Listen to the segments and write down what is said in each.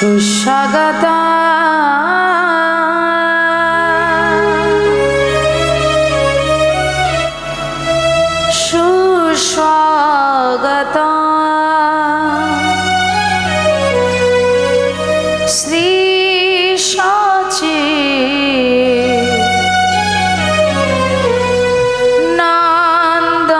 সুস্বাগতা সুস্বাগতা শ্রী সচিব নন্দন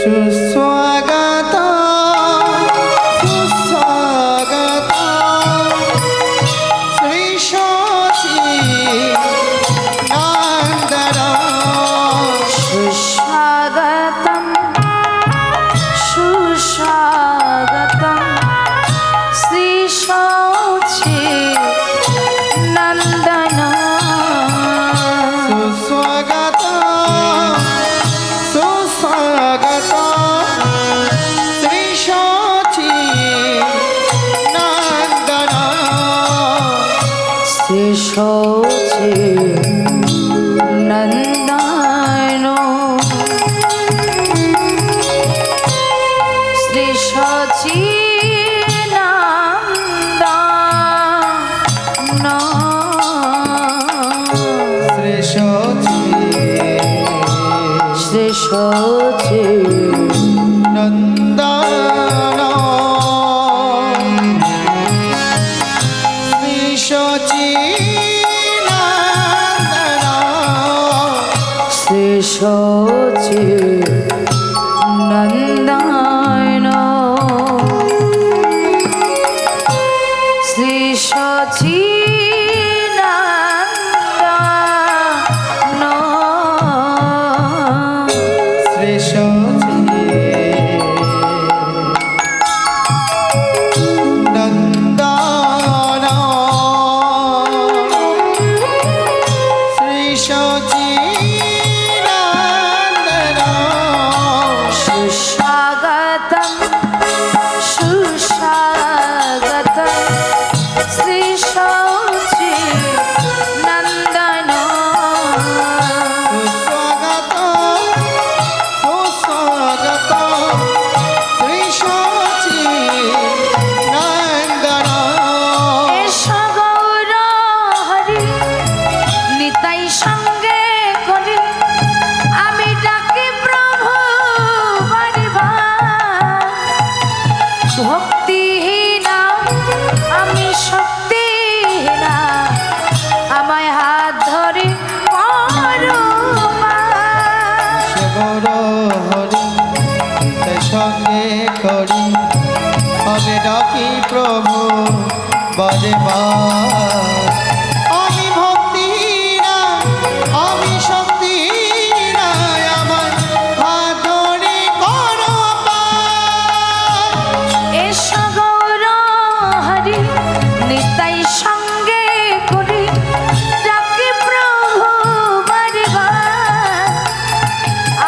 সুস্বাগত সুস্বাগত শ্রী সচিব নন্দন সুস্বাগতম সুস্বাগতম শ্রী সচিব নন্দন সুস্বাগত সুস্বাগত শ্রী সচিব নন্দন শ্রী সচিব নন্দন শ্রী সচিব নন্দন শ্রী সচিব শ্রী সচিব নন্দন শ্রী সচিব নন্দন শ্রী সচিব নন্দন শ্রী সচিব নন্দন শ্রী সচিব নন্দন শ্রী সচিব নন্দন সুস্বাগতম সুস্বাগতম শ্রী সচিব নন্দন সুস্বাগত সুস্বাগত শ্রী সচিব নন্দন এসো গৌর হরি নিতাই সঙ্গে করি আমি ডাকি প্রভু বাড়িবা ভক্তিহীনা আমি শক্তিহীনা আমায় হাত ধরে করো সগর হরি তাই সঙ্গে করি আমি ডাকি প্রভু বারে আমি ভক্তিহীনা আমি শক্তিহীনা আমার হাত ধরে করো এসো গৌর হরি নিতাই সঙ্গে করি ডাকি প্রভু বাড়িবা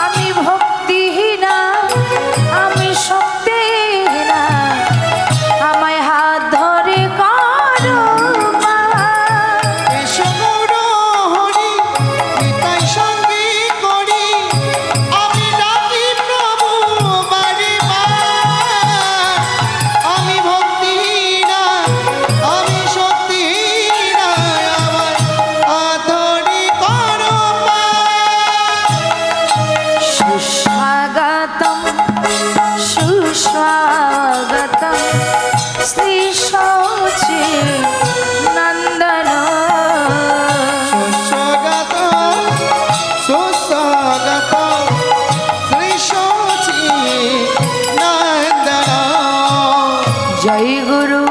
আমি ভক্তিহীনা আমি শক্তিহীনা আমায় হাত ধরে করো সগর হরি তাই সঙ্গে করি আমি ডাকি প্রভু বারে আমি ভক্তিহীনা আমি শক্তিহীনা আমার হাত ধরে করো সুস্বাগতম সুস্বাগতম শ্রী সচিব নন্দন সুস্বাগত সুস্বাগত শ্রী সচিব নন্দন জয় গুরু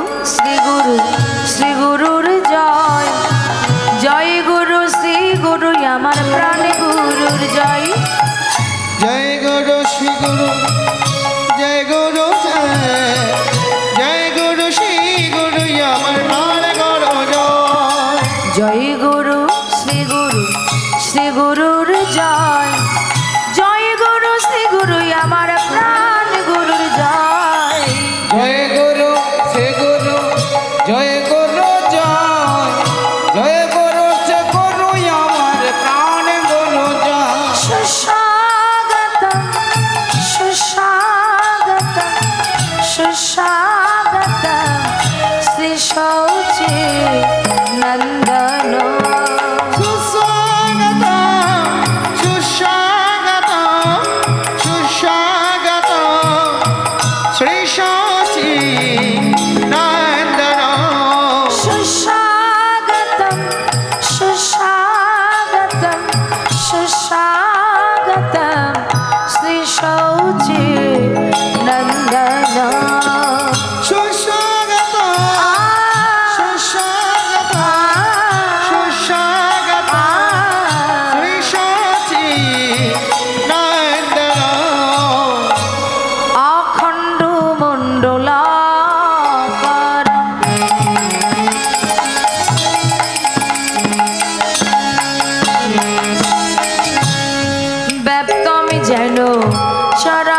শ্রী গুরুর জয় জয় গুরু শ্রী গুরু আমার প্রাণ গুরুর জয় জয় গুরু শ্রী গুরু জয় গুরু জয় গুরু শ্রী গুরু আমার প্রাণ গুরু জয় গুরু শ্রী গুরুর জয় জয় গুরু শ্রী গুরু আমার প্রাণ গুরুর জয় জয় গুরু শ্রী গুরু জয় গুরু জয় গুরু শ্রী গুরু আমার প্রাণ গুরু সুস্বাগত হেন চরাচর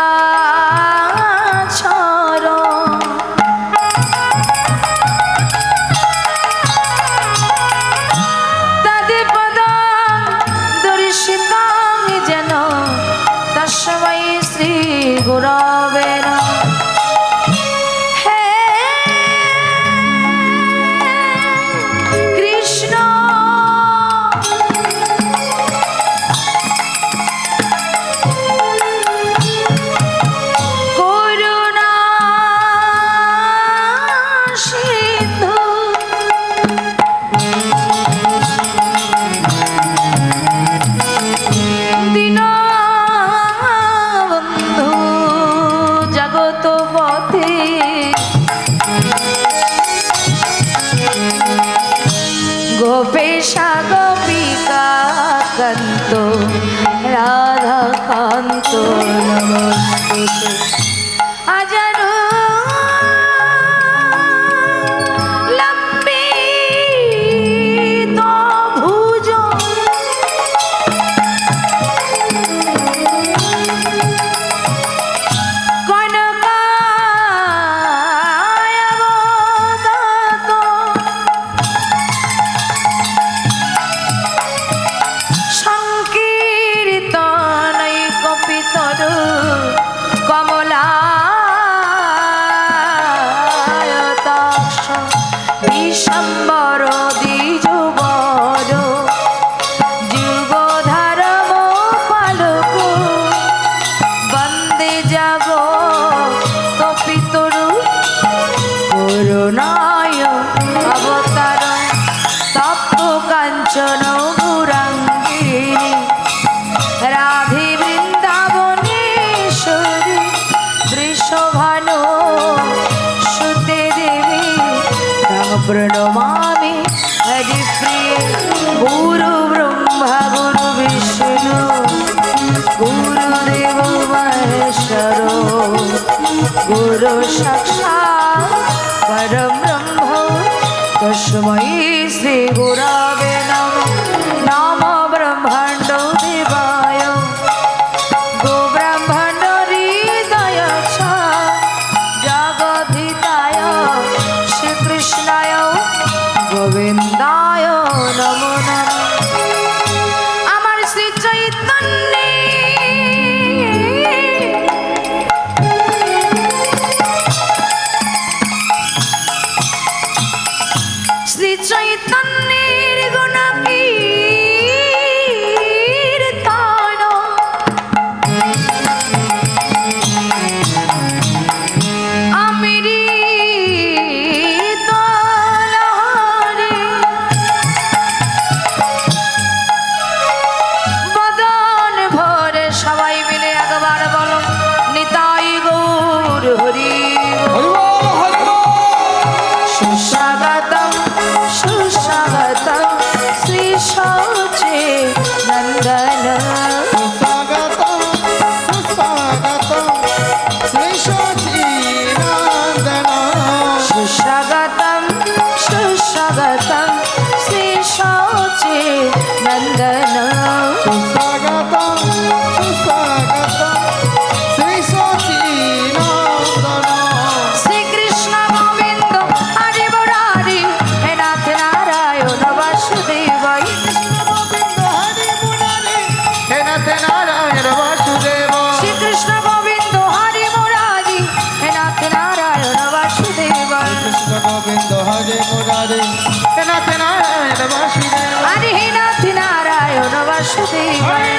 তদে পদং দর্শিতাং যেন তস্मै শ্রী গুরবে নমঃ। হে কৃষ্ণ করুণা সিন্ধু দীনবন্ধু জগত পথে গোপেশা গোপিকা কান্ত রাধা কান্ত নমস্তুতে আজানু লম্বিত ভুজ কনকায় অবদাত সংকীর্তনৈক পিতর কমলায়তাক্ষ বিশ্বম্বর দ্বিজবর যুগধর পালক বন্দে যাব তো পিতরু করুণায় অবতার তপ্ত কাঞ্চন গৌরাঙ্গিনী রাধে বৃন্দাবনেশ্বরী বৃষভানু সুতে দেবী তং প্রণমামি হরিপ্রিয়ে গুরু ব্রহ্মা গুরু বিষ্ণু গুরুদেব মহেশ্বর গুরু সাক্ষাৎ পরম ব্রহ্ম তস্मै শ্রী গুরবে নমঃ। নমো ব্রহ্মাণ্ড দেবায় গো ব্রহ্মাণ্ড হৃদয় চ জগদ্ধিতায় শ্রীকৃষ্ণায় গোবিন্দায় নমো নমঃ। আমার শ্রী চৈতন্য শ্রী চৈতন্যের গুণ কীর্তন অমৃত লহরী বদন ভরে সবাই মিলে একবার বলো নিতাই গৌর হরি হরি বল, হরি বল। সুস্বাগতম সুস্বাগতম শ্রী সচে নন্দন সুস্বাগতম, সুস্বাগতম, শ্রী সচিদানন্দন। সুস্বাগতম সুস্বাগতম শ্রী সচে নন্দন সুস্বাগতম, সুস্বাগতম, শ্রী সচিদানন্দন। শ্রীকৃষ্ণ গোবিন্দ হরি মুরারি হে নাথ নারায়ণ বাসুদেবাই গোবিন্দ হরি মুরারি, হে নাথ নারায়ণ বাসুদেব। শ্রীকৃষ্ণ গোবিন্দ হরি মুরারি হে নাথ নারায়ণ বাসুদেবাই কৃষ্ণ গোবিন্দ হরি মুরারি, হে নাথ নারায়ণ বাসুদেব। হরি হে নাথ নারায়ণ বাসুদেবাই